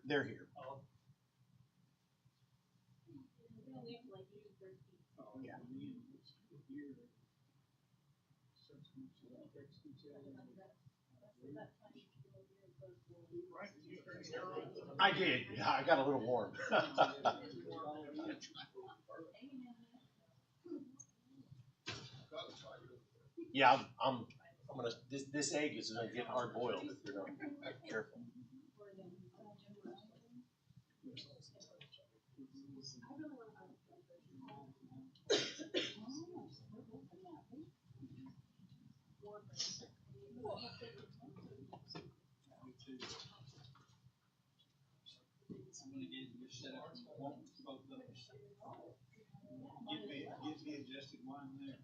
They're here. Yeah. I did. Yeah, I got a little warm. Yeah, I'm gonna. This egg is gonna get hard boiled if you're not careful. Gives the adjusted one there.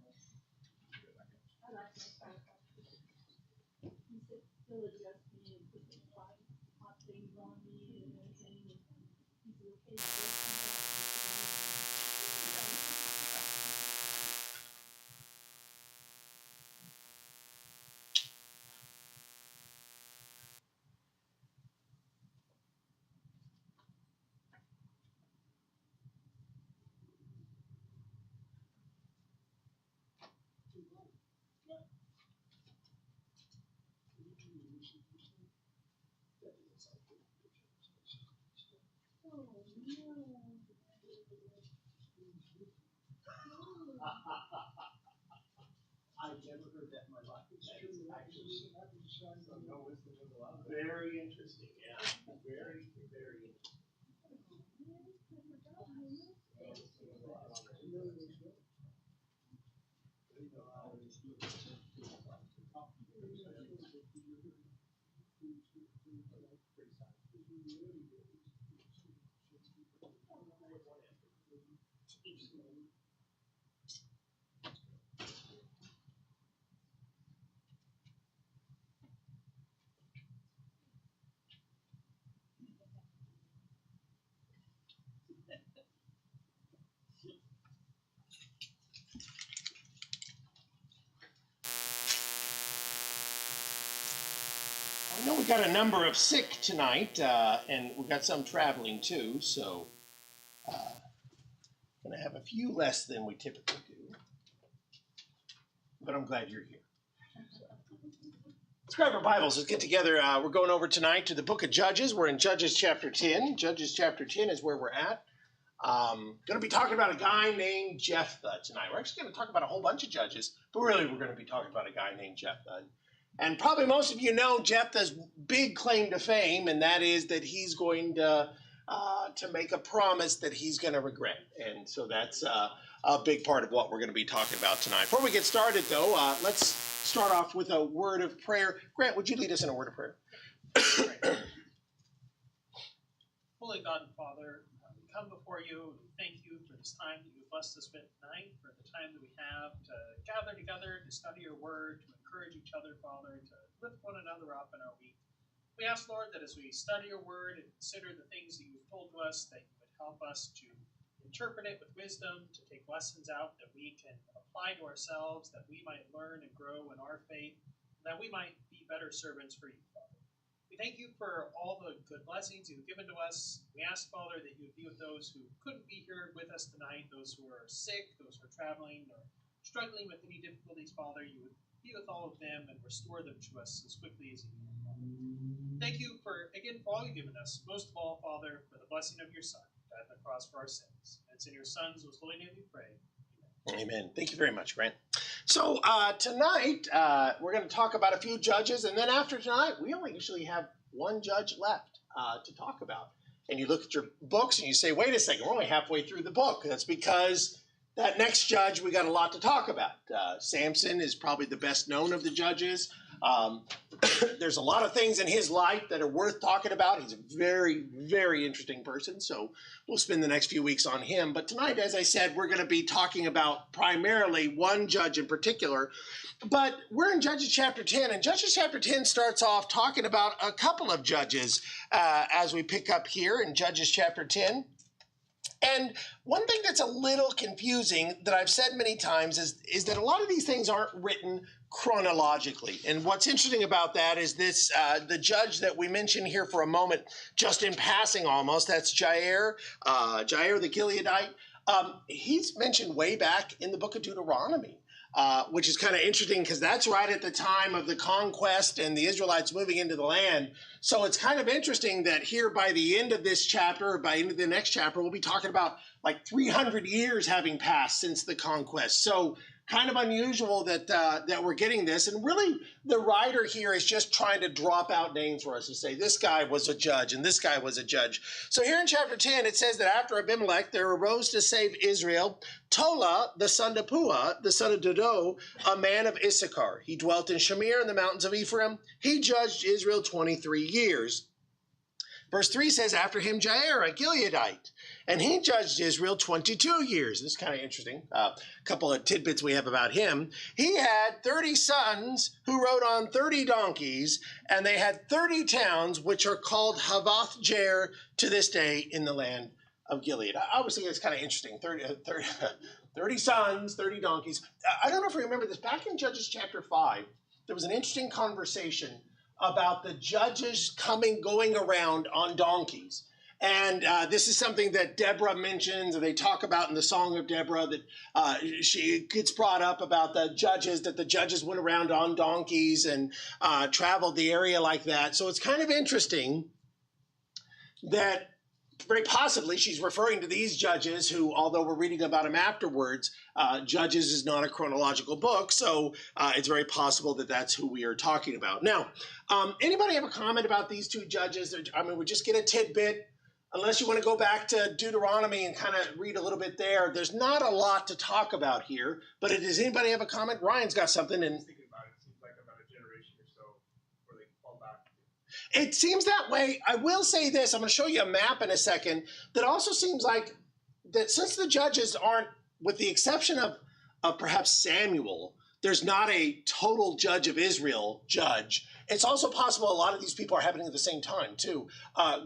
I've never heard that in my life. Very interesting, yeah. Very, very interesting. I know we got a number of sick tonight, and we got some traveling too, so going to have a few less than we typically do. But I'm glad you're here. Let's grab our Bibles. Let's get together. We're going over tonight to the book of Judges. We're in Judges chapter 10. Judges chapter 10 is where we're at. Going to be talking about a guy named Jephthah tonight. We're actually going to talk about a whole bunch of judges, but really we're going to be talking about a guy named Jephthah. And probably most of you know Jephthah's big claim to fame, and that is that he's going to make a promise that he's going to regret. And so that's a big part of what we're going to be talking about tonight. Before we get started, though, let's start off with a word of prayer. Grant, would you lead us in a word of prayer? Holy God and Father, we come before you and thank you for this time that you blessed us with tonight, for the time that we have to gather together, to study your word, to encourage each other, Father, to lift one another up in our week. We ask, Lord, that as we study your word and consider the things that you've told to us, that you would help us to interpret it with wisdom, to take lessons out that we can apply to ourselves, that we might learn and grow in our faith, and that we might be better servants for you, Father. We thank you for all the good blessings you've given to us. We ask, Father, that you would be with those who couldn't be here with us tonight, those who are sick, those who are traveling or struggling with any difficulties, Father. You would be with all of them and restore them to us as quickly as you can, Father. Thank you for all you've given us. Most of all, Father, for the blessing of your Son, who died on the cross for our sins. And it's in your Son's most holy name we pray. Amen. Amen. Thank you very much, Grant. So tonight, we're going to talk about a few judges, and then after tonight, we only usually have one judge left to talk about. And you look at your books and you say, wait a second, we're only halfway through the book. That's because that next judge, we got a lot to talk about. Samson is probably the best known of the judges. There's a lot of things in his life that are worth talking about. He's a very, very interesting person, so we'll spend the next few weeks on him. But tonight, as I said, we're going to be talking about primarily one judge in particular. But we're in Judges chapter 10, and Judges chapter 10 starts off talking about a couple of judges as we pick up here in Judges chapter 10. And one thing that's a little confusing that I've said many times is that a lot of these things aren't written chronologically. And what's interesting about that is this, the judge that we mentioned here for a moment, just in passing almost, that's Jair the Gileadite. He's mentioned way back in the book of Deuteronomy. Which is kind of interesting because that's right at the time of the conquest and the Israelites moving into the land. So it's kind of interesting that here by the end of this chapter, or by the end of the next chapter, we'll be talking about like 300 years having passed since the conquest. So kind of unusual that that we're getting this. And really, the writer here is just trying to drop out names for us to say this guy was a judge and this guy was a judge. So here in chapter 10, it says that after Abimelech, there arose to save Israel Tola, the son of Puah, the son of Dodo, a man of Issachar. He dwelt in Shamir in the mountains of Ephraim. He judged Israel 23 years. Verse 3 says, after him Jair, a Gileadite, and he judged Israel 22 years. This is kind of interesting. A couple of tidbits we have about him. He had 30 sons who rode on 30 donkeys, and they had 30 towns, which are called Havoth Jair to this day in the land of Gilead. I always think it's kind of interesting. 30 sons, 30 donkeys. I don't know if you remember this. Back in Judges chapter 5, there was an interesting conversation about the judges going around on donkeys. And this is something that Deborah mentions, and they talk about in the Song of Deborah, that she gets brought up about the judges, that the judges went around on donkeys and traveled the area like that. So it's kind of interesting that very possibly she's referring to these judges who, although we're reading about them afterwards, Judges is not a chronological book, so it's very possible that that's who we are talking about. Now, anybody have a comment about these two judges? I mean, we just get a tidbit. Unless you want to go back to Deuteronomy and kind of read a little bit there, there's not a lot to talk about here. But does anybody have a comment? Ryan's got something. And Thinking about it, it seems like about a generation or so where they fall back. it seems that way. I will say this. I'm going to show you a map in a second. That also seems like that since the judges aren't, with the exception of perhaps Samuel, there's not a total judge of Israel judge. It's also possible a lot of these people are happening at the same time, too.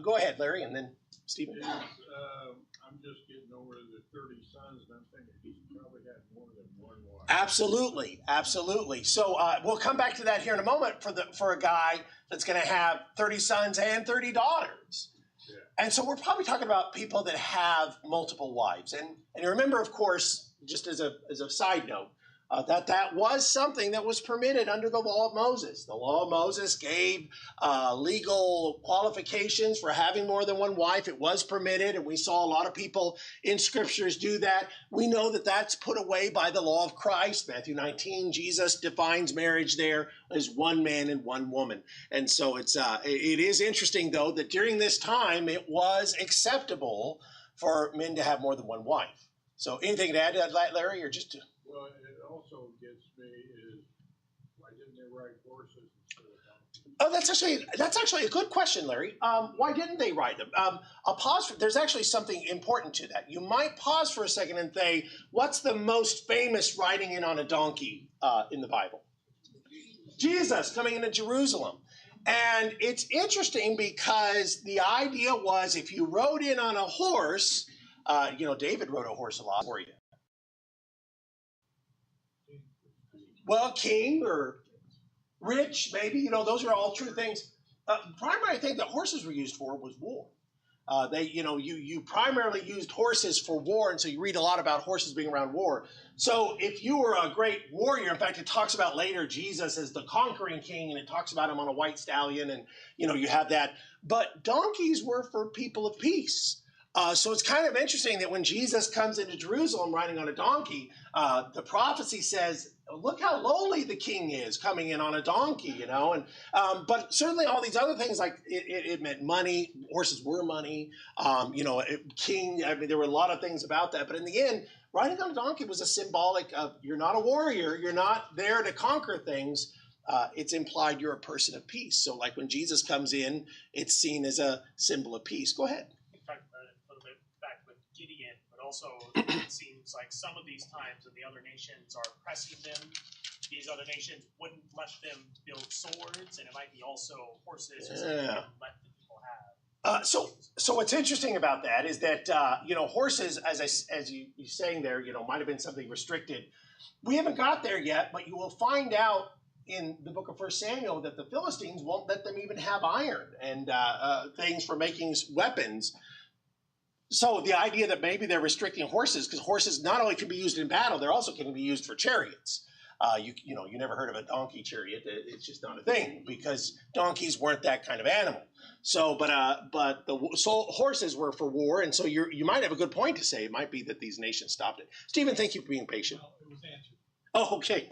Go ahead, Larry, and then Stephen. Yes, I'm just getting over the 30 sons, and I'm thinking he probably had more than one wife. Absolutely, absolutely. So we'll come back to that here in a moment for a guy that's going to have 30 sons and 30 daughters. Yeah. And so we're probably talking about people that have multiple wives. And you remember, of course, just as a side note, that was something that was permitted under the law of Moses. The law of Moses gave legal qualifications for having more than one wife. It was permitted, and we saw a lot of people in scriptures do that. We know that that's put away by the law of Christ. Matthew 19, Jesus defines marriage there as one man and one woman. And so it is interesting, though, that during this time it was acceptable for men to have more than one wife. So anything to add to that, Larry, or just to... Well, it also gets me is why didn't they ride horses instead of donkeys? Oh, that's actually a good question, Larry. Why didn't they ride them? There's actually something important to that. You might pause for a second and say, what's the most famous riding in on a donkey in the Bible? Jesus coming into Jerusalem. And it's interesting because the idea was if you rode in on a horse, David rode a horse a lot for you. Well, king or rich, maybe, those are all true things. Primary thing that horses were used for was war. You primarily used horses for war, and so you read a lot about horses being around war. So if you were a great warrior, in fact, it talks about later Jesus as the conquering king, and it talks about him on a white stallion, and, you have that. But donkeys were for people of peace. So it's kind of interesting that when Jesus comes into Jerusalem riding on a donkey, the prophecy says, look how lowly the king is coming in on a donkey, and but certainly all these other things, like it meant money. Horses were money, king. I mean, there were a lot of things about that. But in the end, riding on a donkey was a symbolic of you're not a warrior. You're not there to conquer things. It's implied you're a person of peace. So like when Jesus comes in, it's seen as a symbol of peace. Go ahead. Gideon, but also it seems like some of these times when the other nations are pressing them, these other nations wouldn't let them build swords, and it might be also horses or something they wouldn't let the people have. So what's interesting about that is that horses, as you're saying there, might have been something restricted. We haven't got there yet, but you will find out in the book of 1 Samuel that the Philistines won't let them even have iron and things for making weapons. So the idea that maybe they're restricting horses, because horses not only can be used in battle, they're also can be used for chariots. You never heard of a donkey chariot. It's just not a thing because donkeys weren't that kind of animal. So, but the horses were for war, and so you might have a good point to say. It might be that these nations stopped it. Stephen, thank you for being patient. Well, it was answered. Oh, okay,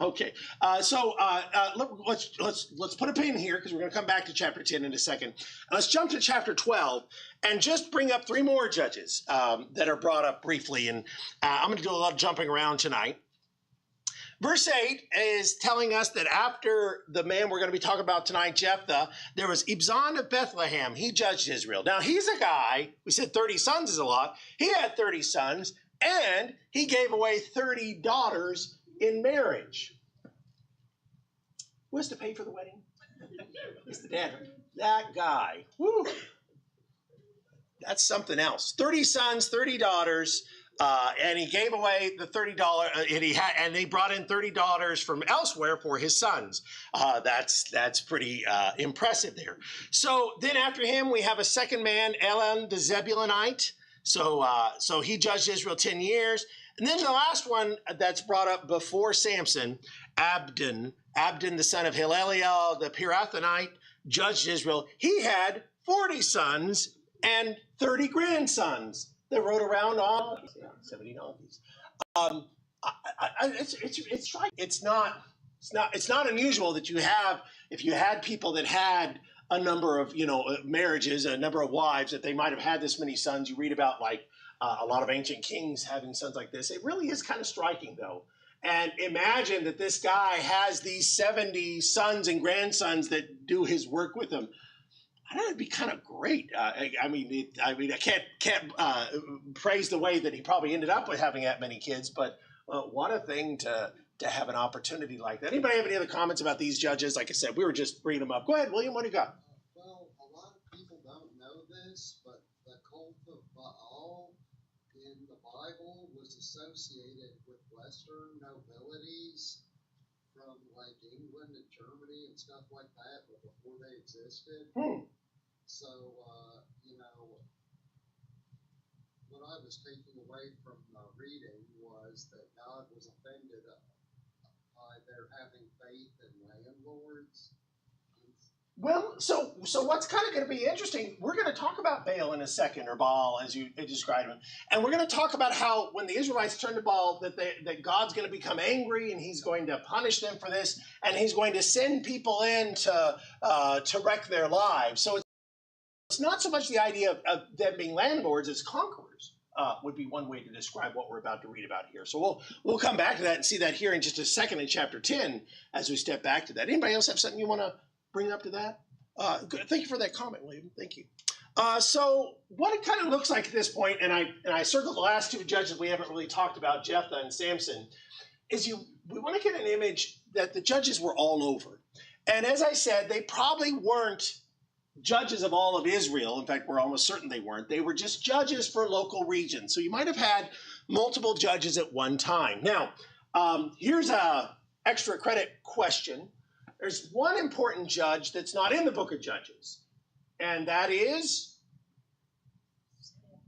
okay. Let's put a pin here because we're going to come back to chapter 10 in a second. Let's jump to chapter 12 and just bring up 3 more judges that are brought up briefly. And I'm going to do a lot of jumping around tonight. Verse 8 is telling us that after the man we're going to be talking about tonight, Jephthah, there was Ibzan of Bethlehem. He judged Israel. Now, he's a guy, we said 30 sons is a lot. He had 30 sons, and he gave away 30 daughters in marriage. Who has to pay for the wedding? It's the dad. That guy. Woo. That's something else. 30 sons, 30 daughters. And he gave away the $30, and he brought in 30 daughters from elsewhere for his sons. That's pretty impressive there. So then after him, we have a second man, Elon the Zebulunite. So he judged Israel 10 years. And then the last one that's brought up before Samson, Abdon the son of Hilleliel, the Pirathonite, judged Israel. He had 40 sons and 30 grandsons. They rode around on 70 donkeys. It's not unusual that if you had people that had a number of marriages, a number of wives, that they might have had this many sons. You read about a lot of ancient kings having sons like this. It really is kind of striking though. And imagine that this guy has these 70 sons and grandsons that do his work with him. I know it'd be kind of great. I can't praise the way that he probably ended up with having that many kids, but what a thing to have an opportunity like that. Anybody have any other comments about these judges? Like I said, we were just bringing them up. Go ahead, William. What do you got? Well, a lot of people don't know this, but the cult of Baal in the Bible was associated with Western nobilities from like England and Germany and stuff like that, but before they existed. So, what I was taking away from reading was that God was offended by their having faith in landlords. Well, so what's kind of going to be interesting, we're going to talk about Baal in a second, or Baal as you described him. And we're going to talk about how when the Israelites turned to Baal, that God's going to become angry and he's going to punish them for this. And he's going to send people in to wreck their lives. So it's not so much the idea of them being landlords as conquerors would be one way to describe what we're about to read about here. So we'll come back to that and see that here in just a second in chapter 10 as we step back to that. Anybody else have something you want to bring up to that? Good. Thank you for that comment, William. Thank you. So what it kind of looks like at this point, and I circled the last 2 judges we haven't really talked about, Jephthah and Samson, is we want to get an image that the judges were all over. And as I said, they probably weren't judges of all of Israel. In fact, we're almost certain they weren't. They were just judges for local regions. So you might have had multiple judges at one time. Now, here's a extra credit question. There's one important judge that's not in the book of Judges, and that is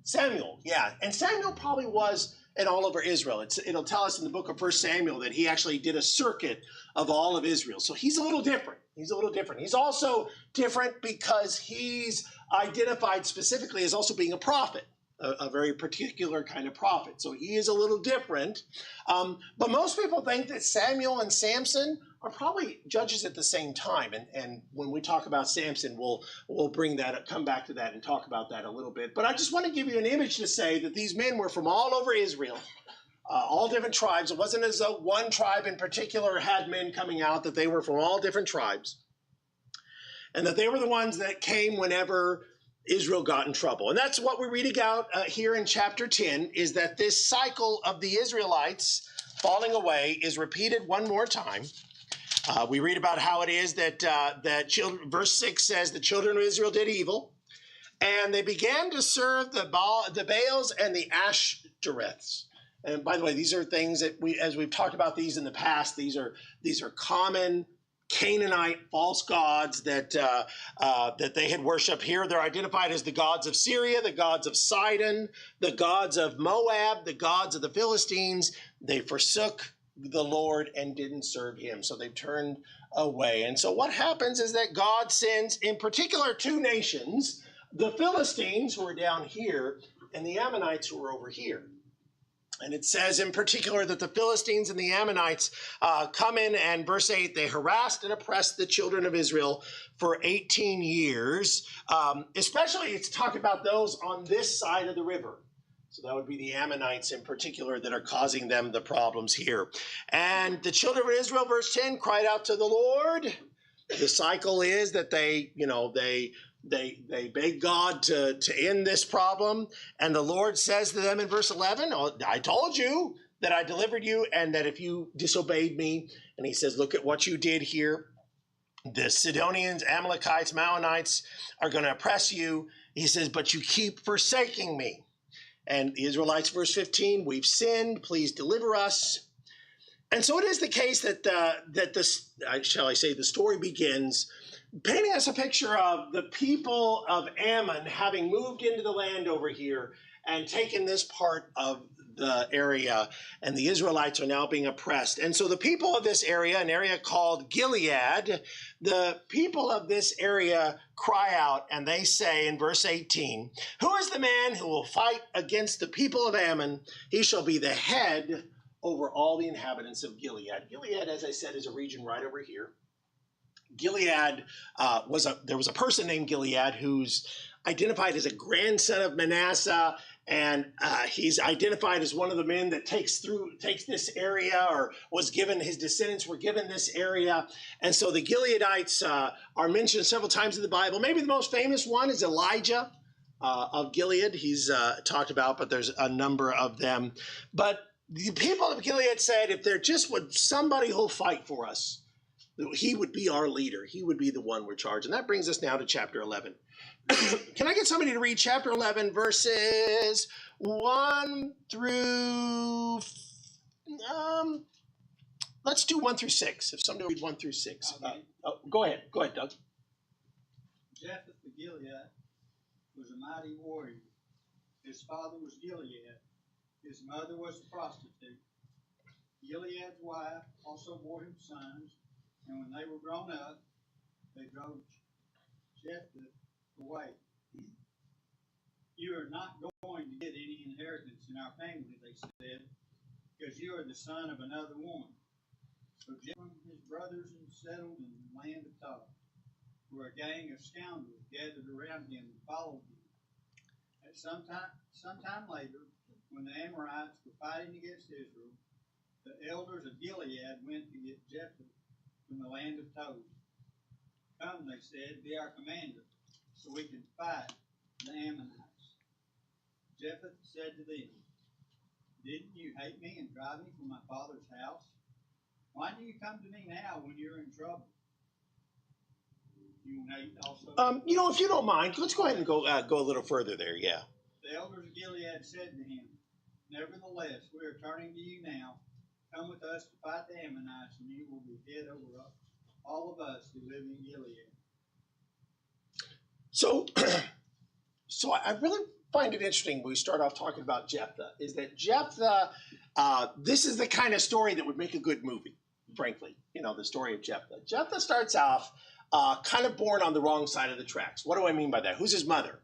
Samuel. Yeah, and Samuel probably was in all over Israel. It'll tell us in the book of 1 Samuel that he actually did a circuit of all of Israel. So he's a little different. He's also different because he's identified specifically as also being a prophet, a very particular kind of prophet. So he is a little different. But most people think that Samuel and Samson are probably judges at the same time. And when we talk about Samson, we'll come back to that and talk about that a little bit. But I just want to give you an image to say that these men were from all over Israel. All different tribes. It wasn't as though one tribe in particular had men coming out, that they were from all different tribes. And that they were the ones that came whenever Israel got in trouble. And that's what we're reading out here in chapter 10, is that this cycle of the Israelites falling away is repeated one more time. We read about how it is that verse 6 says the children of Israel did evil, and they began to serve the Baals and the Ashtoreths. And by the way, these are things that as we've talked about these in the past, these are common Canaanite false gods that they had worshipped. Here they're identified as the gods of Syria, the gods of Sidon, the gods of Moab, the gods of the Philistines. They forsook the Lord and didn't serve him, so they've turned away. And so what happens is that God sends, in particular, two nations, the Philistines, who are down here, and the Ammonites, who are over here. And it says in particular that the Philistines and the Ammonites come in, and verse 8, they harassed and oppressed the children of Israel for 18 years. Especially it's talking about those on this side of the river. So that would be the Ammonites in particular that are causing them the problems here. And the children of Israel, verse 10, cried out to the Lord. The cycle is that they beg God to end this problem. And the Lord says to them in verse 11, oh, I told you that I delivered you and that if you disobeyed me. And he says, look at what you did here. The Sidonians, Amalekites, Maonites are going to oppress you. He says, but you keep forsaking me. And the Israelites, verse 15, we've sinned, please deliver us. And so it is the case that the story begins painting us a picture of the people of Ammon having moved into the land over here and taken this part of the area, and the Israelites are now being oppressed. And so the people of this area, an area called Gilead, the people of this area cry out, and they say in verse 18, who is the man who will fight against the people of Ammon? He shall be the head over all the inhabitants of Gilead. Gilead, as I said, is a region right over here. Gilead there was a person named Gilead who's identified as a grandson of Manasseh, and he's identified as one of the men that takes this area, or his descendants were given this area. And so the Gileadites are mentioned several times in the Bible. Maybe the most famous one is Elijah of Gilead. He's talked about, but there's a number of them. But the people of Gilead said, if there just would somebody who'll fight for us, he would be our leader. He would be the one we're charged. And that brings us now to chapter 11. Can I get somebody to read chapter 11, verses 1 through... let's do 1 through 6. If somebody read 1 through 6. Go ahead. Go ahead, Doug. Jephthah of Gilead was a mighty warrior. His father was Gilead. His mother was a prostitute. Gilead's wife also bore him sons, and when they were grown up, they drove Jephthah away. You are not going to get any inheritance in our family, they said, because you are the son of another woman. So Jephthah and his brothers settled in the land of Tola, where a gang of scoundrels gathered around him and followed him. At some time later, when the Amorites were fighting against Israel, the elders of Gilead went to get Jephthah from the land of Tola. Come, they said, be our commander, so we can fight the Ammonites. Jephthah said to them, didn't you hate me and drive me from my father's house? Why do you come to me now when you're in trouble? You hate also? If you don't mind, let's go ahead and go a little further there, yeah. The elders of Gilead said to him, nevertheless, we are turning to you now. Come with us to fight the Ammonites, and you will be head over all of us who live in Gilead. So I really find it interesting when we start off talking about Jephthah, is that Jephthah, this is the kind of story that would make a good movie, frankly, the story of Jephthah. Jephthah starts off kind of born on the wrong side of the tracks. What do I mean by that? Who's his mother?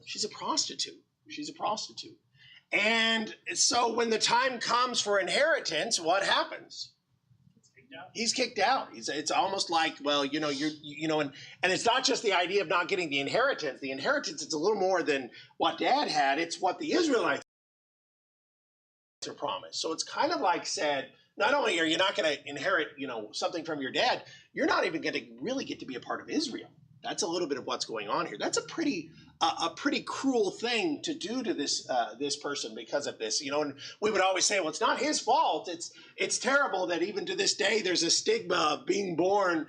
She's a prostitute. And so when the time comes for inheritance, what happens? He's kicked out. It's almost like, well, and it's not just the idea of not getting the inheritance. The inheritance, it's a little more than what Dad had. It's what the Israelites are promised. So it's kind of like said, not only are you not going to inherit, something from your dad, you're not even going to really get to be a part of Israel. That's a little bit of what's going on here. That's a pretty cruel thing to do to this person because of this. And we would always say, well, it's not his fault. It's terrible that even to this day there's a stigma of being born,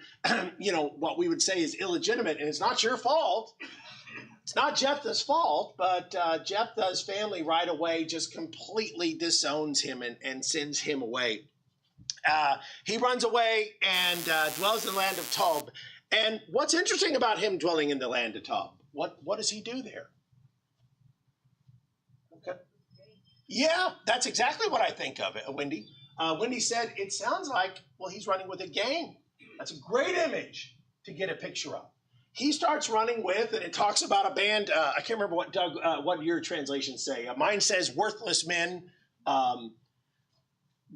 what we would say is illegitimate, and it's not your fault. It's not Jephthah's fault, but Jephthah's family right away just completely disowns him and sends him away. He runs away and dwells in the land of Tob. And what's interesting about him dwelling in the land of Tob? What does he do there? Okay. Yeah, that's exactly what I think of it, Wendy. Wendy said, it sounds like, well, he's running with a gang. That's a great image to get a picture of. He starts running with, and it talks about a band. I can't remember what Doug, what your translations say. Mine says worthless men.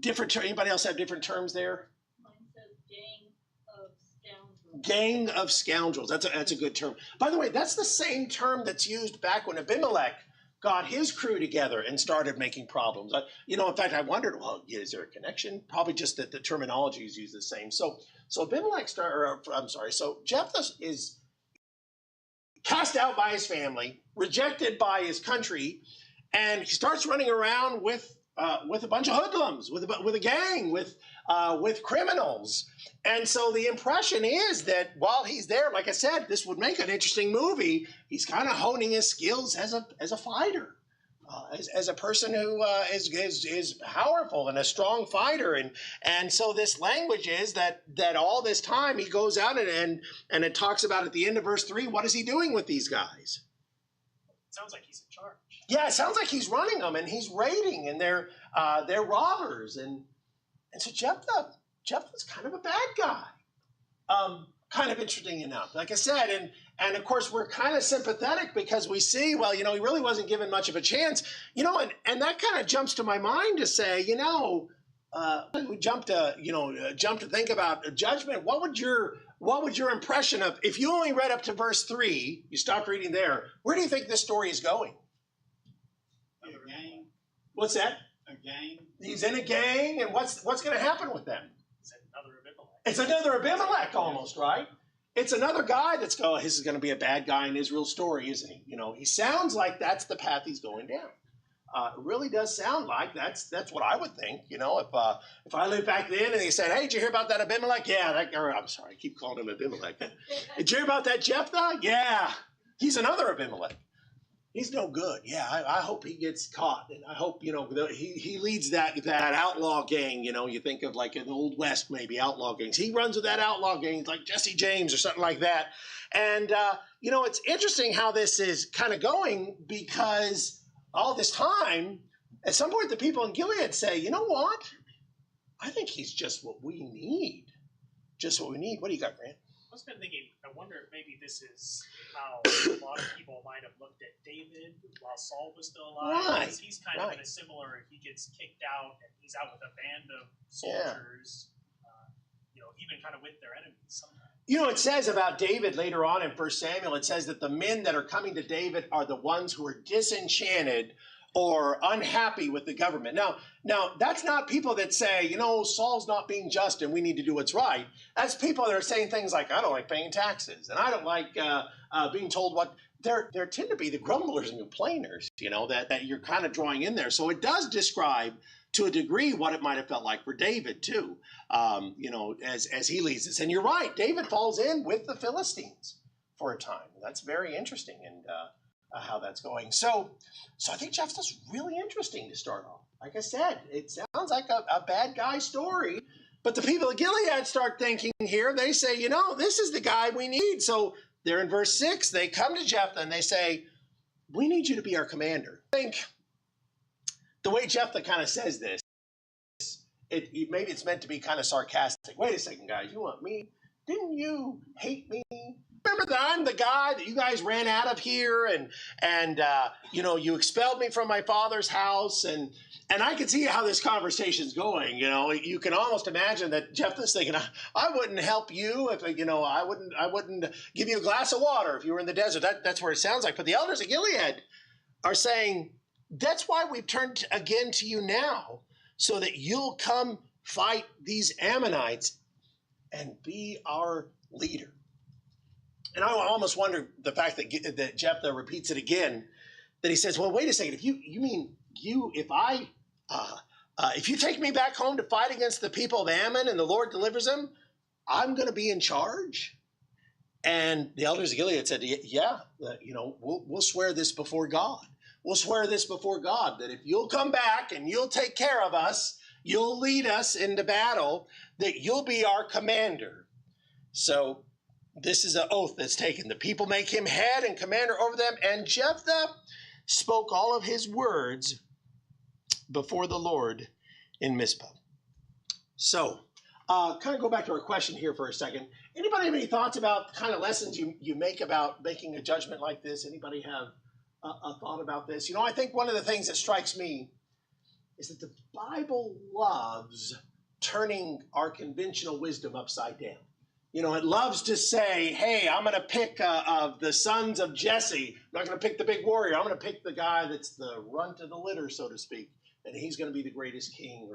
Different. Anybody else have different terms there? Mine says gang of scoundrels. Gang of scoundrels. That's a good term. By the way, that's the same term that's used back when Abimelech got his crew together and started making problems. In fact, I wondered, well, is there a connection? Probably just that the terminology is used the same. So Abimelech so Jephthah is cast out by his family, rejected by his country, and he starts running around with a bunch of hoodlums, with a gang, with criminals. And so the impression is that while he's there, like I said, this would make an interesting movie. He's kind of honing his skills as a fighter, as a person who is powerful and a strong fighter. And so this language is that all this time he goes out and it talks about at the end of verse 3, what is he doing with these guys? Sounds like he's in charge. Yeah, it sounds like he's running them and he's raiding and they're robbers. And so Jephthah's kind of a bad guy. Kind of interesting enough, like I said, and of course we're kind of sympathetic because we see, well, he really wasn't given much of a chance, and that kind of jumps to my mind to say, we jump to think about judgment. What would your impression of, if you only read up to verse 3, you stopped reading there, where do you think this story is going? A gang. What's that? A gang. He's in a gang, and what's going to happen with them? It's another Abimelech. It's another Abimelech almost, right? It's another guy that's going, this is going to be a bad guy in Israel's story, isn't he? He sounds like that's the path he's going down. It really does sound like that's what I would think. If I lived back then and they said, hey, did you hear about that Abimelech? Yeah, I'm sorry, I keep calling him Abimelech. Did you hear about that Jephthah? Yeah, he's another Abimelech. He's no good. Yeah, I hope he gets caught, and I hope he leads that outlaw gang. You think of like in the Old West, maybe outlaw gangs. He runs with that outlaw gang, like Jesse James or something like that. And it's interesting how this is kind of going because all this time, at some point, the people in Gilead say, you know what? I think he's just what we need. Just what we need. What do you got, Grant? I was been thinking, I wonder if maybe this is how a lot of people might have looked at David while Saul was still alive. Right. Because he's kind of in a similar, he gets kicked out and he's out with a band of soldiers, even kind of with their enemies sometimes. It says about David later on in 1 Samuel, it says that the men that are coming to David are the ones who are disenchanted or unhappy with the government. Now that's not people that say, Saul's not being just and we need to do what's right. That's people that are saying things like, I don't like paying taxes and I don't like being told what. There tend to be the grumblers and complainers, that you're kind of drawing in there. So it does describe to a degree what it might have felt like for David too, as he leads us. And you're right, David falls in with the Philistines for a time. That's very interesting and how that's going. So I think Jephthah's really interesting to start off. Like I said, it sounds like a bad guy story, but the people of Gilead start thinking here, they say, this is the guy we need. So they're in verse 6, they come to Jephthah and they say, we need you to be our commander. I think the way Jephthah kind of says this, maybe it's meant to be kind of sarcastic. Wait a second, guys, you want me? Didn't you hate me? Remember that I'm the guy that you guys ran out of here and you expelled me from my father's house and I can see how this conversation's going. You can almost imagine that Jephthah's thinking, I wouldn't help you if I wouldn't give you a glass of water if you were in the desert. That's where it sounds like. But the elders of Gilead are saying, that's why we've turned again to you now, so that you'll come fight these Ammonites and be our leader. And I almost wonder the fact that Jephthah repeats it again, that he says, well, wait a second, if you take me back home to fight against the people of Ammon and the Lord delivers them, I'm going to be in charge? And the elders of Gilead said, yeah, we'll swear this before God. We'll swear this before God that if you'll come back and you'll take care of us, you'll lead us into battle, that you'll be our commander. So this is an oath that's taken. The people make him head and commander over them. And Jephthah spoke all of his words before the Lord in Mizpah. So, kind of go back to our question here for a second. Anybody have any thoughts about the kind of lessons you make about making a judgment like this? Anybody have a thought about this? I think one of the things that strikes me is that the Bible loves turning our conventional wisdom upside down. It loves to say, hey, I'm going to pick the sons of Jesse. I'm not going to pick the big warrior. I'm going to pick the guy that's the runt of the litter, so to speak, and he's going to be the greatest king.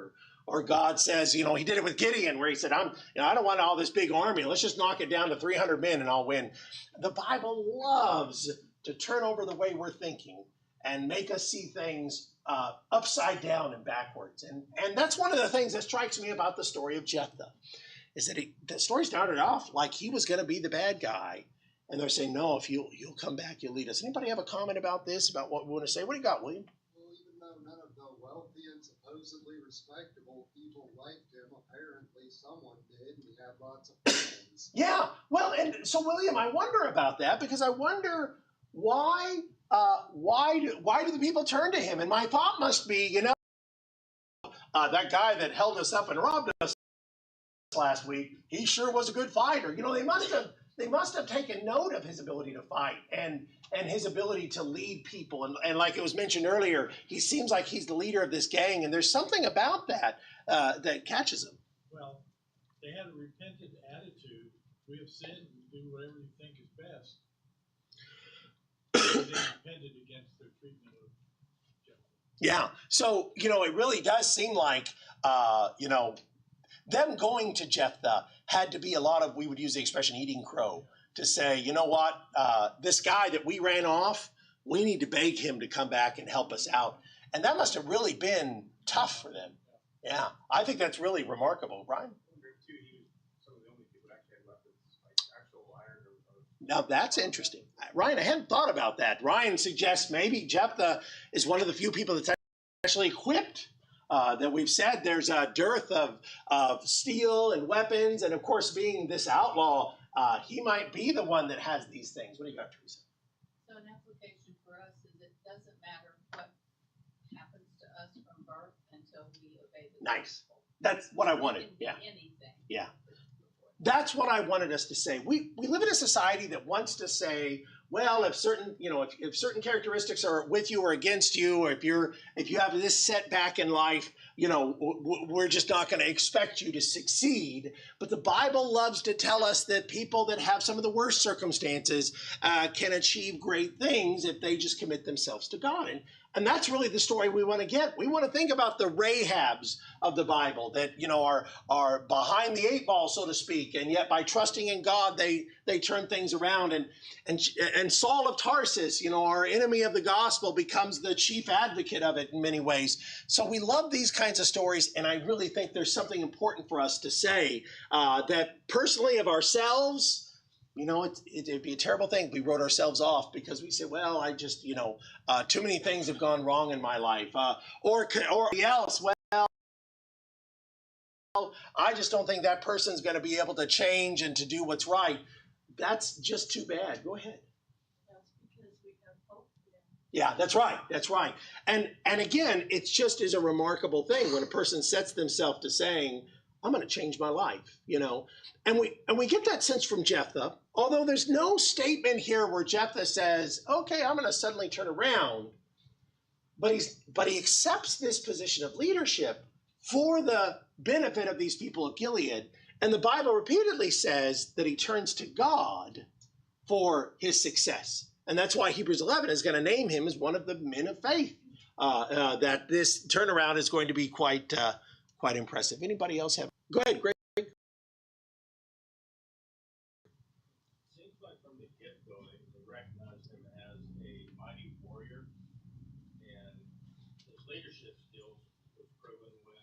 Or God says, he did it with Gideon, where he said, I don't want all this big army. Let's just knock it down to 300 men and I'll win. The Bible loves to turn over the way we're thinking and make us see things upside down and backwards. And that's one of the things that strikes me about the story of Jephthah, is that the story started off like he was going to be the bad guy. And they're saying, no, if you'll come back, you'll lead us. Anybody have a comment about this, about what we want to say? What do you got, William? Well, even though none of the wealthy and supposedly respectable people liked him, apparently someone did, and he had lots of friends. Yeah, well, and so, William, I wonder about that, because I wonder why do the people turn to him? And my thought must be, that guy that held us up and robbed us last week, he sure was a good fighter. They must have taken note of his ability to fight and his ability to lead people. And like it was mentioned earlier, he seems like he's the leader of this gang, and there's something about that that catches him. Well, they had a repentant attitude. We have sinned and do whatever you think is best. They repented against their treatment of Jephthah. Yeah. So, it really does seem like, them going to Jephthah had to be a lot of, we would use the expression eating crow, to say, you know what, this guy that we ran off, we need to beg him to come back and help us out. And that must have really been tough for them. Yeah. I think that's really remarkable. Brian? Now, that's interesting. Ryan, I hadn't thought about that. Ryan suggests maybe Jephthah is one of the few people that's actually equipped. That we've said there's a dearth of steel and weapons. And, of course, being this outlaw, he might be the one that has these things. What do you got, Teresa? So an application for us is it doesn't matter what happens to us from birth until we obey the gospel. That's what I wanted. Yeah. Anything. Yeah. That's what I wanted us to say. We live in a society that wants to say, well, if certain characteristics are with you or against you, or if you have this setback in life, we're just not going to expect you to succeed. But the Bible loves to tell us that people that have some of the worst circumstances can achieve great things if they just commit themselves to God. And that's really the story we want to get. We want to think about the Rahabs of the Bible that, are behind the eight ball, so to speak. And yet by trusting in God, they turn things around. And Saul of Tarsus, our enemy of the gospel, becomes the chief advocate of it in many ways. So we love these kinds of stories. And I really think there's something important for us to say that personally of ourselves, it'd be a terrible thing if we wrote ourselves off because we say, well, I just, too many things have gone wrong in my life. Or else, well, I just don't think that person's going to be able to change and to do what's right. That's just too bad. Go ahead. That's because we have hope. Yeah, that's right. That's right. And again, it's just as a remarkable thing when a person sets themselves to saying, I'm going to change my life, And we get that sense from Jephthah, although there's no statement here where Jephthah says, okay, I'm going to suddenly turn around. But he accepts this position of leadership for the benefit of these people of Gilead. And the Bible repeatedly says that he turns to God for his success. And that's why Hebrews 11 is going to name him as one of the men of faith, that this turnaround is going to be quite impressive. Anybody else have? Go ahead, Greg. Seems like from the get-go, they recognized him as a mighty warrior, and his leadership skills was proven when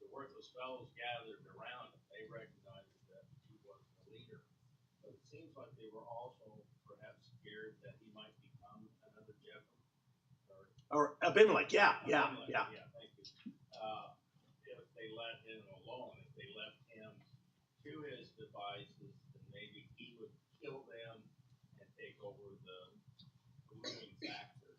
the worthless fellows gathered around him. They recognized that he was the leader But it seems like they were also perhaps scared that he might become another Jephthah. Or Abimelech, yeah. Thank you. If they let him alone, if they left him to his devices, then maybe he would kill them and take over the ruling factor.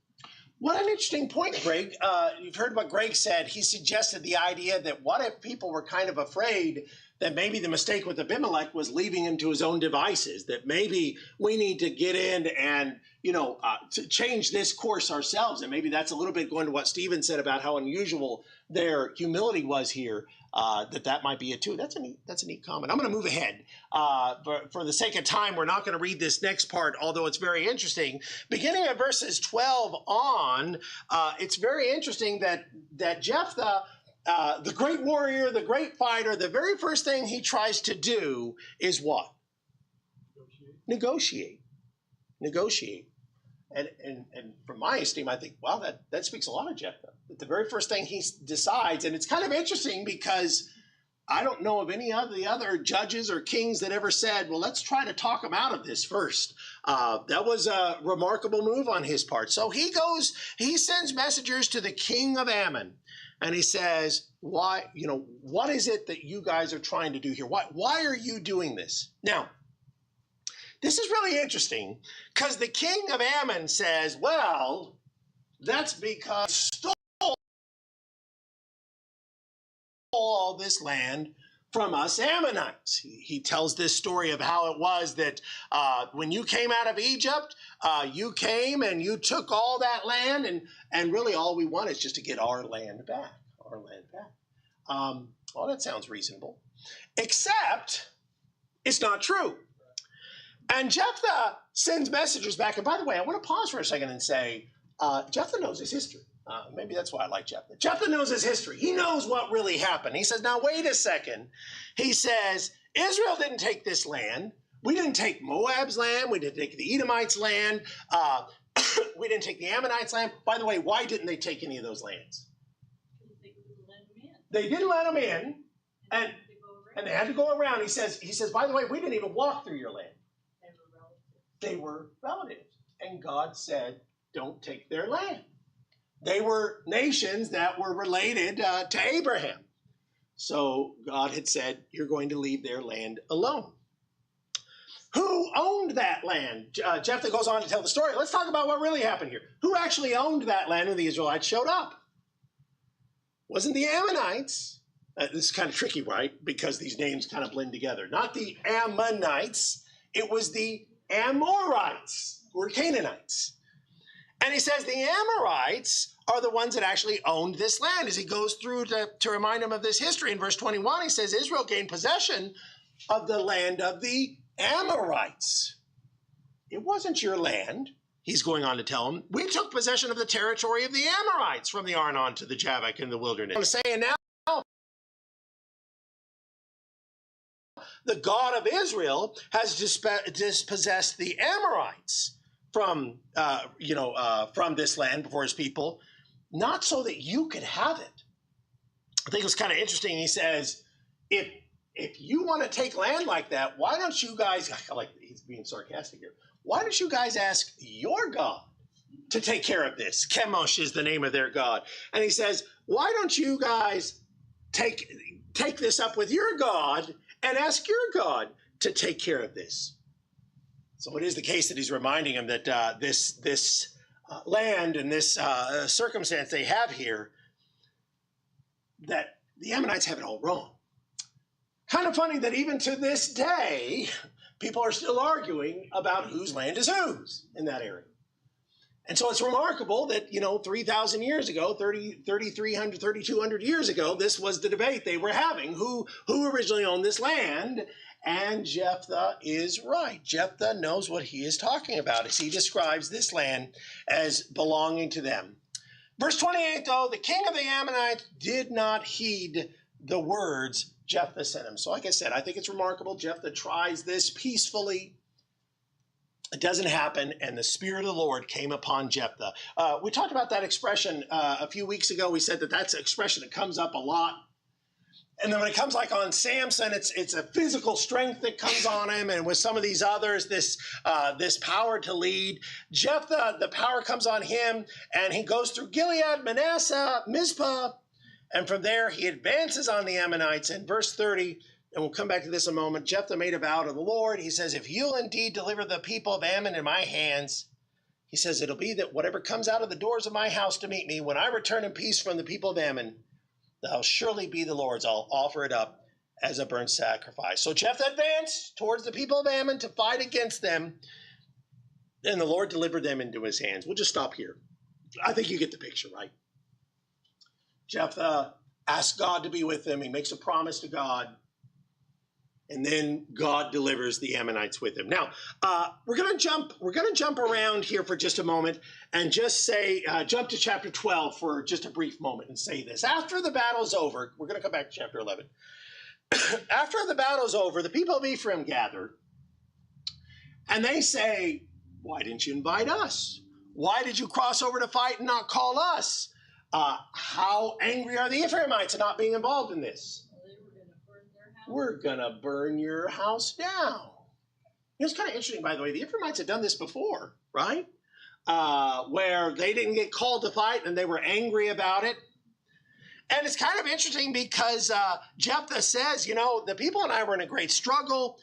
What an interesting point, Greg. You've heard what Greg said. He suggested the idea that what if people were kind of afraid that maybe the mistake with Abimelech was leaving him to his own devices, that maybe we need to get in and, to change this course ourselves. And maybe that's a little bit going to what Stephen said about how unusual their humility was here, that might be it too. That's a neat comment. I'm going to move ahead. For the sake of time, we're not going to read this next part, although it's very interesting. Beginning at verses 12 on, it's very interesting that Jephthah, the great warrior, the great fighter, the very first thing he tries to do is what? Negotiate. And from my esteem, I think, wow, that speaks a lot of Jephthah. That the very first thing he decides, and it's kind of interesting because I don't know of any of the other judges or kings that ever said, well, let's try to talk him out of this first. That was a remarkable move on his part. So he sends messengers to the king of Ammon, and he says, why, what is it that you guys are trying to do here? Why are you doing this? Now, this is really interesting because the king of Ammon says, well, that's because he stole all this land from us Ammonites. He tells this story of how it was that when you came out of Egypt, you came and you took all that land, and really all we want is just to get our land back. Well, that sounds reasonable, except it's not true. And Jephthah sends messengers back. And by the way, I want to pause for a second and say, Jephthah knows his history. Maybe that's why I like Jephthah. Jephthah knows his history. He knows what really happened. He says, now, wait a second. He says, Israel didn't take this land. We didn't take Moab's land. We didn't take the Edomites' land. We didn't take the Ammonites' land. By the way, why didn't they take any of those lands? They didn't let them in. And they had to go around. He says, by the way, we didn't even walk through your land. They were relatives. And God said, don't take their land. They were nations that were related to Abraham. So God had said, you're going to leave their land alone. Who owned that land? Jephthah goes on to tell the story. Let's talk about what really happened here. Who actually owned that land when the Israelites showed up? Wasn't the Ammonites. This is kind of tricky, right? Because these names kind of blend together. Not the Ammonites. It was the Amorites, who were Canaanites. And he says the Amorites are the ones that actually owned this land. As he goes through to remind them of this history, in verse 21, he says Israel gained possession of the land of the Amorites. It wasn't your land, he's going on to tell them. We took possession of the territory of the Amorites from the Arnon to the Jabbok in the wilderness. I'm saying now, the God of Israel has dispossessed the Amorites from this land before his people, not so that you could have it. I think it's kind of interesting. He says, if you want to take land like that, why don't you guys, I like he's being sarcastic here, why don't you guys ask your God to take care of this? Chemosh is the name of their God. And he says, why don't you guys take this up with your God and ask your God to take care of this? So it is the case that he's reminding him that this land and this circumstance they have here, that the Ammonites have it all wrong. Kind of funny that even to this day, people are still arguing about whose land is whose in that area. And so it's remarkable that, 3,000 years ago, 3,300, 3,200 years ago, this was the debate they were having. Who originally owned this land? And Jephthah is right. Jephthah knows what he is talking about as he describes this land as belonging to them. Verse 28, though, the king of the Ammonites did not heed the words Jephthah sent him. So like I said, I think it's remarkable. Jephthah tries this peacefully. It doesn't happen, and the Spirit of the Lord came upon Jephthah. We talked about that expression a few weeks ago. We said that that's an expression that comes up a lot. And then when it comes like on Samson, it's a physical strength that comes on him. And with some of these others, this power to lead. Jephthah, the power comes on him, and he goes through Gilead, Manasseh, Mizpah. And from there, he advances on the Ammonites. In verse 30, and we'll come back to this in a moment, Jephthah made a vow to the Lord. He says, if you'll indeed deliver the people of Ammon in my hands, he says, it'll be that whatever comes out of the doors of my house to meet me, when I return in peace from the people of Ammon, they'll surely be the Lord's. I'll offer it up as a burnt sacrifice. So Jephthah advanced towards the people of Ammon to fight against them, and the Lord delivered them into his hands. We'll just stop here. I think you get the picture, right? Jephthah asks God to be with him. He makes a promise to God, and then God delivers the Ammonites with him. Now, we're going to jump around here for just a moment and just say, jump to chapter 12 for just a brief moment and say this. After the battle's over, we're going to come back to chapter 11. After the battle's over, the people of Ephraim gather, and they say, why didn't you invite us? Why did you cross over to fight and not call us? How angry are the Ephraimites at not being involved in this? We're going to burn your house down. It's kind of interesting, by the way. The Ephraimites had done this before, right? Where they didn't get called to fight and they were angry about it. And it's kind of interesting because Jephthah says, the people and I were in a great struggle.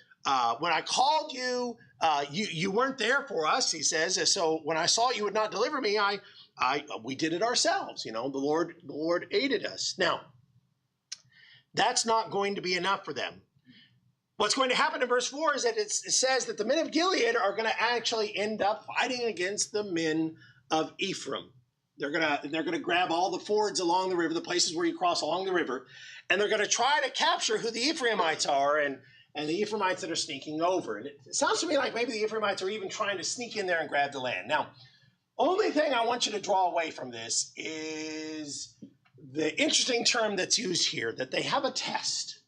When I called you, you weren't there for us, he says. So when I saw you would not deliver me, we did it ourselves. The Lord aided us. Now, that's not going to be enough for them. What's going to happen in verse 4 is that it says that the men of Gilead are going to actually end up fighting against the men of Ephraim. They're going to grab all the fords along the river, the places where you cross along the river, and they're going to try to capture who the Ephraimites are and the Ephraimites that are sneaking over. And it sounds to me like maybe the Ephraimites are even trying to sneak in there and grab the land. Now, only thing I want you to draw away from this is the interesting term that's used here, that they have a test,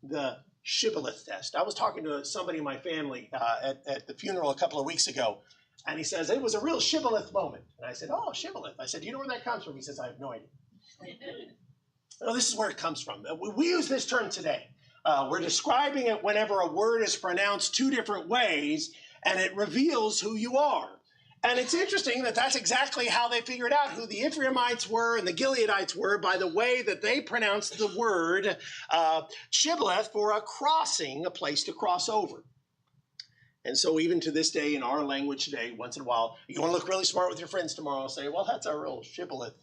the shibboleth test. I was talking to somebody in my family at the funeral a couple of weeks ago, and he says, it was a real shibboleth moment. And I said, oh, shibboleth. I said, do you know where that comes from? He says, I have no idea. No, this is where it comes from. We use this term today. We're describing it whenever a word is pronounced two different ways, and it reveals who you are. And it's interesting that that's exactly how they figured out who the Ephraimites were and the Gileadites were, by the way that they pronounced the word shibboleth for a crossing, a place to cross over. And so even to this day, in our language today, once in a while, you want to look really smart with your friends tomorrow and say, well, that's a real shibboleth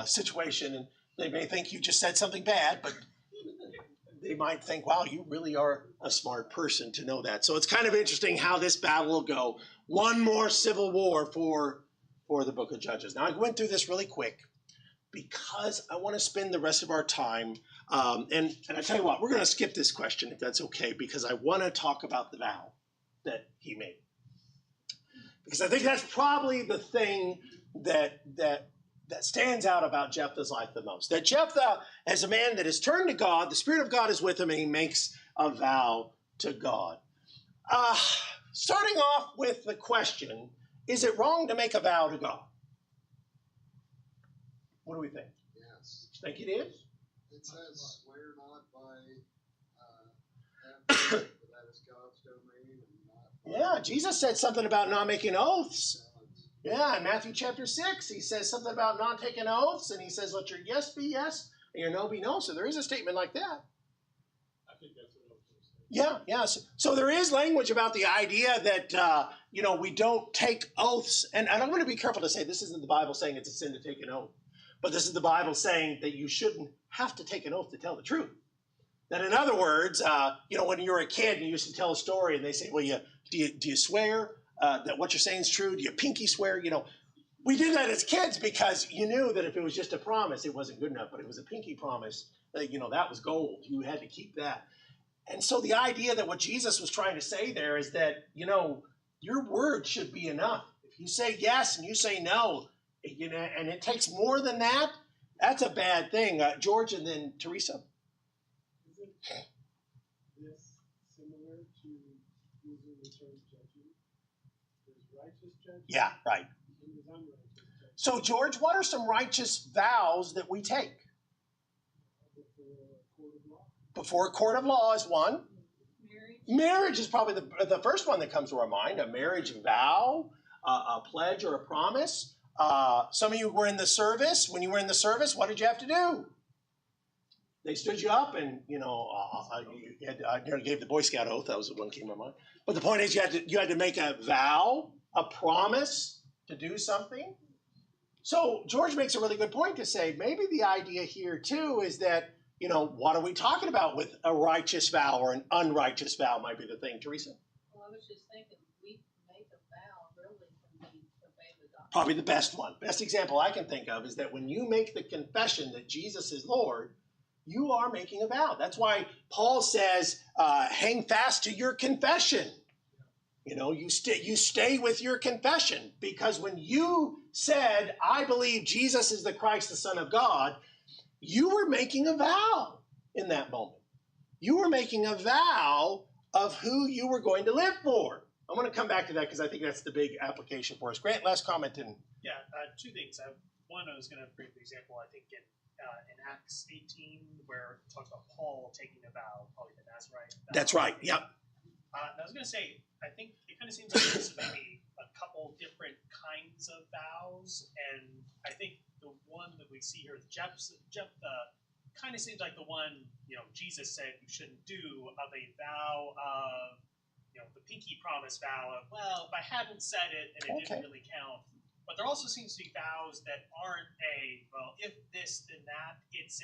situation. And they may think you just said something bad, but they might think, wow, you really are a smart person to know that. So it's kind of interesting how this battle will go. One more civil war for the book of Judges. Now, I went through this really quick because I want to spend the rest of our time. And I tell you what, we're going to skip this question, if that's okay, because I want to talk about the vow that he made. Because I think that's probably the thing that stands out about Jephthah's life the most. That Jephthah, as a man that has turned to God, the Spirit of God is with him, and he makes a vow to God. Starting off with the question, is it wrong to make a vow to God? What do we think? Yes. Think it is? It says, swear not by that is God's domain and not by Yeah, Jesus said something about not making oaths. Yeah, in Matthew chapter 6, he says something about not taking oaths, and he says, let your yes be yes, and your no be no. So there is a statement like that. I think that's what I was going to say. Yeah. So there is language about the idea that, we don't take oaths. And I'm going to be careful to say this isn't the Bible saying it's a sin to take an oath. But this is the Bible saying that you shouldn't have to take an oath to tell the truth. That in other words, when you were a kid and you used to tell a story and they say, well, do you swear that what you're saying is true? Do you pinky swear? We did that as kids because you knew that if it was just a promise, it wasn't good enough. But it was a pinky promise, that was gold. You had to keep that. And so the idea that what Jesus was trying to say there is that, your word should be enough. If you say yes and you say no, and it takes more than that, that's a bad thing. George and then Teresa. Isn't this similar to using the term judging? There's righteous judging. Yeah, right. And there's unrighteous judging. So, George, what are some righteous vows that we take? Before a court of law. before a court of law is one. Marriage is probably the first one that comes to our mind. A marriage vow, a pledge or a promise. Some of you were in the service. When you were in the service, what did you have to do? They stood you up and, you nearly gave the Boy Scout oath. That was the one that came to my mind. But the point is you had to make a vow, a promise to do something. So George makes a really good point to say maybe the idea here too is that, what are we talking about with a righteous vow or an unrighteous vow might be the thing, Teresa? Well, I was just thinking, we make a vow really when we obey the doctrine. Probably the best one. Best example I can think of is that when you make the confession that Jesus is Lord, you are making a vow. That's why Paul says, hang fast to your confession. You stay with your confession, because when you said, I believe Jesus is the Christ, the Son of God, you were making a vow in that moment. You were making a vow of who you were going to live for. I'm going to come back to that because I think that's the big application for us. Grant, last comment. Yeah, two things. One, I was going to bring the example, I think, in Acts 18, where it talks about Paul taking a vow, probably the Nazarite vow. That's right, yep. I was going to say, I think it kind of seems like there's maybe a couple different kinds of vows, and I think the one that we see here with Jephthah kind of seems like the one, Jesus said you shouldn't do, of a vow of, the pinky promise vow of, well, if I hadn't said it, then it didn't really count. But there also seems to be vows that aren't if this, then that. It's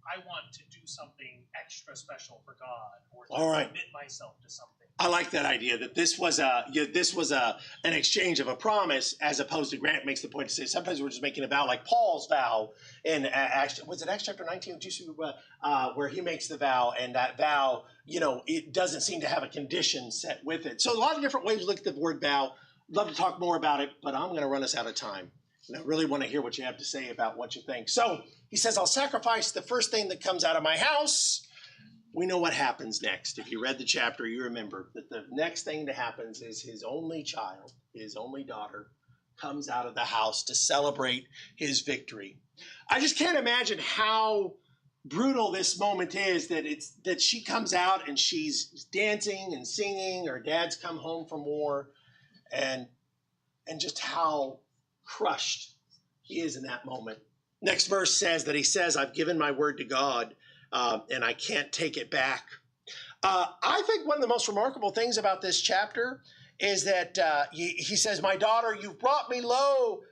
I want to do something extra special for God, or to commit myself to something. I like that idea that this was an exchange of a promise, as opposed to Grant makes the point to say sometimes we're just making a vow, like Paul's vow in Acts chapter 19, where he makes the vow, and that vow, it doesn't seem to have a condition set with it. So a lot of different ways to look at the word vow. Love to talk more about it, but I'm going to run us out of time. And I really want to hear what you have to say about what you think. So he says, I'll sacrifice the first thing that comes out of my house. We know what happens next. If you read the chapter, you remember that the next thing that happens is his only child, his only daughter, comes out of the house to celebrate his victory. I just can't imagine how brutal this moment is, that she comes out and she's dancing and singing. Her dad's come home from war. And just how crushed he is in that moment. Next verse says that he says, I've given my word to God, and I can't take it back. I think one of the most remarkable things about this chapter is that he says, my daughter, you've brought me low.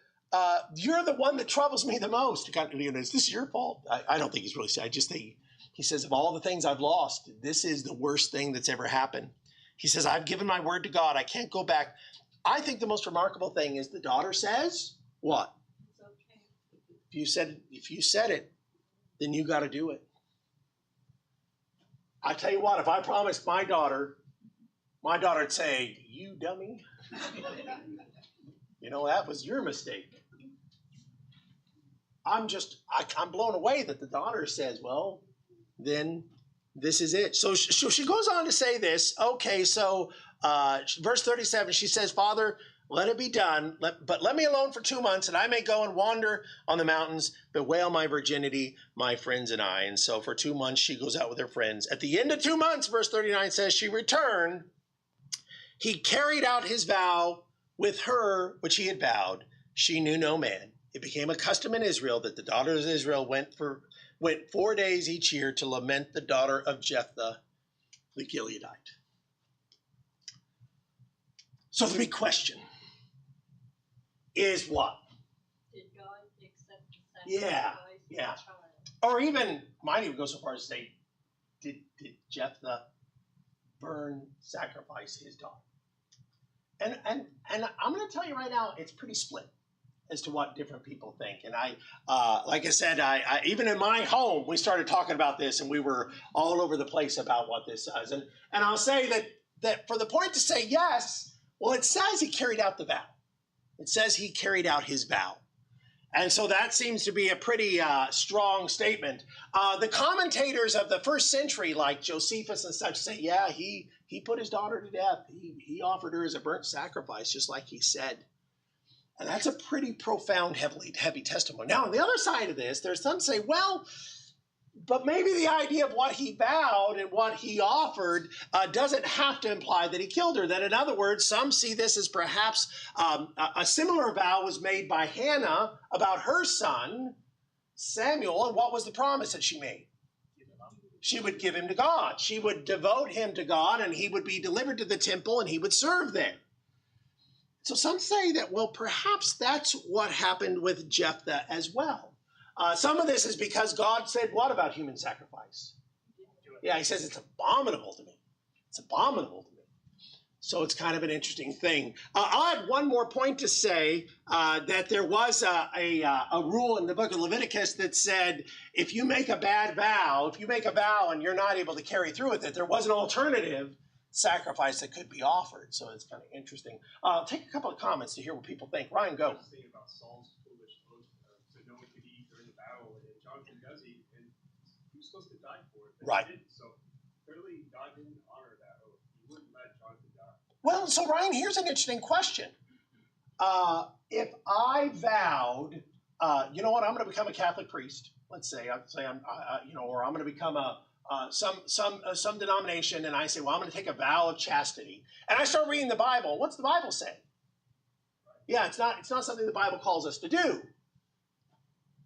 You're the one that troubles me the most. Is this your fault? I don't think he's really saying. I just think he says, of all the things I've lost, this is the worst thing that's ever happened. He says, I've given my word to God. I can't go back. I think the most remarkable thing is the daughter says, what? It's okay. If you said it, then you got to do it. I tell you what, if I promised my daughter would say, you dummy. That was your mistake. I'm blown away that the daughter says, well, then this is it. So she goes on to say this. Okay, so verse 37, she says, Father, let it be done, but let me alone for 2 months, and I may go and wander on the mountains, bewail my virginity, my friends and I. And so for 2 months, she goes out with her friends. At the end of 2 months, verse 39 says, she returned. He carried out his vow with her, which he had vowed. She knew no man. It became a custom in Israel that the daughters of Israel went 4 days each year to lament the daughter of Jephthah, the Gileadite. So the big question is what? Did God accept the sacrifice? Yeah. Of the child? Or even, might even go so far as to say, did Jephthah sacrifice his daughter? And I'm going to tell you right now, it's pretty split as to what different people think. And like I said, I even in my home, we started talking about this, and we were all over the place about what this says. And I'll say that for the point to say yes, well, it says he carried out the vow. It says he carried out his vow. And so that seems to be a pretty strong statement. The commentators of the first century, like Josephus and such, say, yeah, he put his daughter to death. He offered her as a burnt sacrifice, just like he said. And that's a pretty profound, heavy testimony. Now, on the other side of this, there's some say, well, But maybe the idea of what he vowed and what he offered doesn't have to imply that he killed her. That, in other words, some see this as perhaps a similar vow was made by Hannah about her son, Samuel, and what was the promise that she made? She would give him to God. She would devote him to God, and he would be delivered to the temple, and he would serve there. So some say that, well, perhaps that's what happened with Jephthah as well. Some of this is because God said what about human sacrifice? Yeah, he says it's abominable to me. It's abominable to me. So it's kind of an interesting thing. I'll add one more point to say that there was a rule in the book of Leviticus that said if you make a bad vow, if you make a vow and you're not able to carry through with it, there was an alternative sacrifice that could be offered. So it's kind of interesting. I'll take a couple of comments to hear what people think. Ryan, go. I was thinking about Saul's foolish oath so no one could eat during the battle, and Jonathan does eat, and he was supposed to die for it. But right. He didn't, so clearly God didn't honor that oath. He wouldn't let Jonathan die. Well, so Ryan, here's an interesting question. If I vowed, you know what, I'm going to become a Catholic priest. Let's say, or I'm going to become some denomination, and I say, well, I'm going to take a vow of chastity, and I start reading the Bible. What's the Bible say? Yeah, it's not something the Bible calls us to do.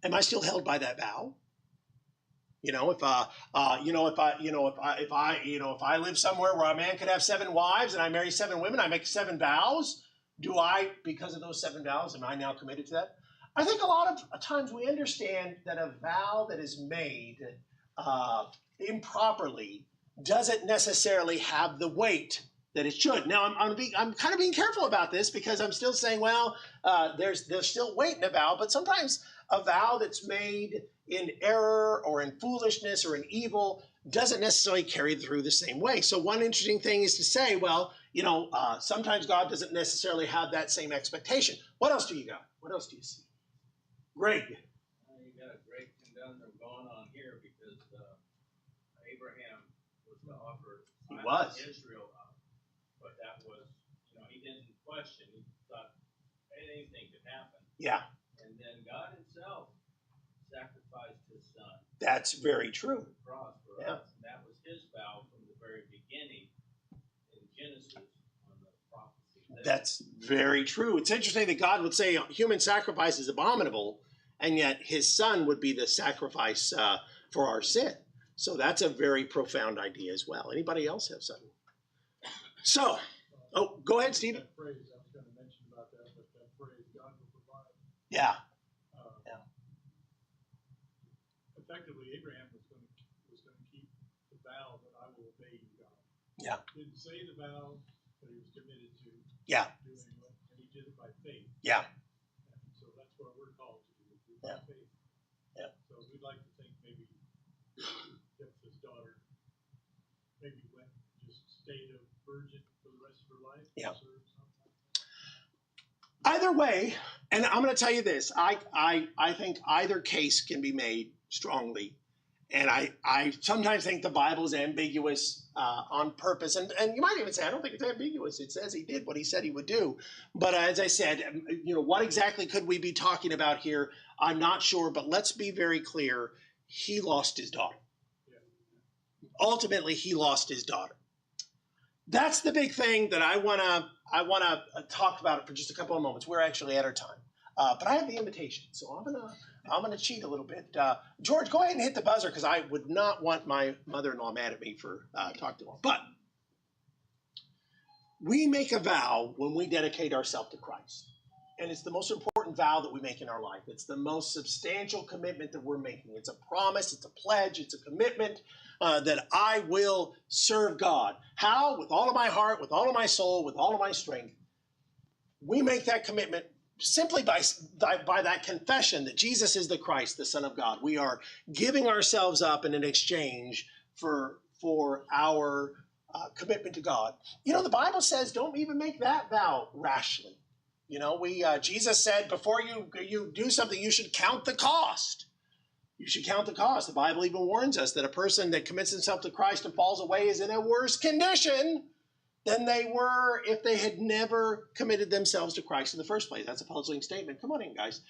Am I still held by that vow? If I live somewhere where a man could have 7 wives and I marry 7 women, I make 7 vows. Do I, because of those 7 vows, am I now committed to that? I think a lot of times we understand that a vow that is made improperly doesn't necessarily have the weight that it should. Now, I'm kind of being careful about this because I'm still saying, well, there's still weight in a vow, but sometimes a vow that's made in error or in foolishness or in evil doesn't necessarily carry through the same way. So one interesting thing is to say, well, sometimes God doesn't necessarily have that same expectation. What else do you got? What else do you see? Greg. You got a great conundrum going on here because Abraham was to offer Israel up, but that was, he didn't question. He thought anything could happen. Yeah. And then God himself sacrificed his son. That's very true. Cross for us. And that was his vow from the very beginning in Genesis on the prophecy. That's very true. It's interesting that God would say human sacrifice is abominable, and yet his son would be the sacrifice for our sin. So that's a very profound idea as well. Anybody else have something? So, go ahead, Stephen. That phrase, I was going to mention about that, but that phrase, God will provide. Yeah. Effectively, Abraham was going to keep the vow that I will obey you, God. Yeah. Didn't say the vow, but he was committed to doing it, and he did it by faith. Yeah. And so that's what we're called to do, by faith. Yeah. So we'd like to think maybe Jephthah's daughter maybe went just stayed a virgin for the rest of her life. Yeah. Served something. Either way, and I'm going to tell you this, I think either case can be made strongly. And I sometimes think the Bible is ambiguous on purpose. And you might even say, I don't think it's ambiguous. It says he did what he said he would do. But as I said, what exactly could we be talking about here? I'm not sure, but let's be very clear. He lost his daughter. Ultimately, he lost his daughter. That's the big thing that I want to talk about for just a couple of moments. We're actually at our time. But I have the invitation, so I'm gonna cheat a little bit. George, go ahead and hit the buzzer because I would not want my mother-in-law mad at me for talking to him. But we make a vow when we dedicate ourselves to Christ. And it's the most important vow that we make in our life. It's the most substantial commitment that we're making. It's a promise, it's a pledge, it's a commitment that I will serve God. How? With all of my heart, with all of my soul, with all of my strength. We make that commitment simply by that confession that Jesus is the Christ, the Son of God. We are giving ourselves up in an exchange for our commitment to God. The Bible says don't even make that vow rashly. Jesus said before you do something, you should count the cost. You should count the cost. The Bible even warns us that a person that commits himself to Christ and falls away is in a worse condition than they were if they had never committed themselves to Christ in the first place. That's a puzzling statement. Come on in, guys.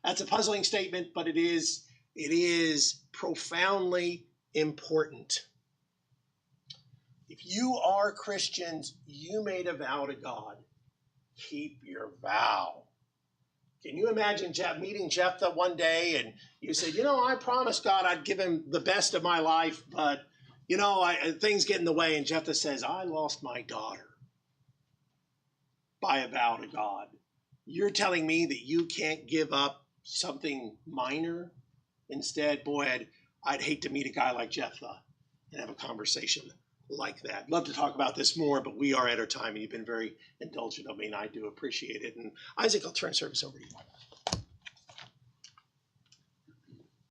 That's a puzzling statement, but it is It is profoundly important. If you are Christians, you made a vow to God. Keep your vow. Can you imagine meeting Jephthah one day and you said, I promised God I'd give him the best of my life, but, things get in the way. And Jephthah says, I lost my daughter by a vow to God. You're telling me that you can't give up something minor? Instead, boy, I'd hate to meet a guy like Jephthah and have a conversation like that. Love to talk about this more, but we are at our time, and you've been very indulgent of me, and I do appreciate it. And Isaac, I'll turn service over to you.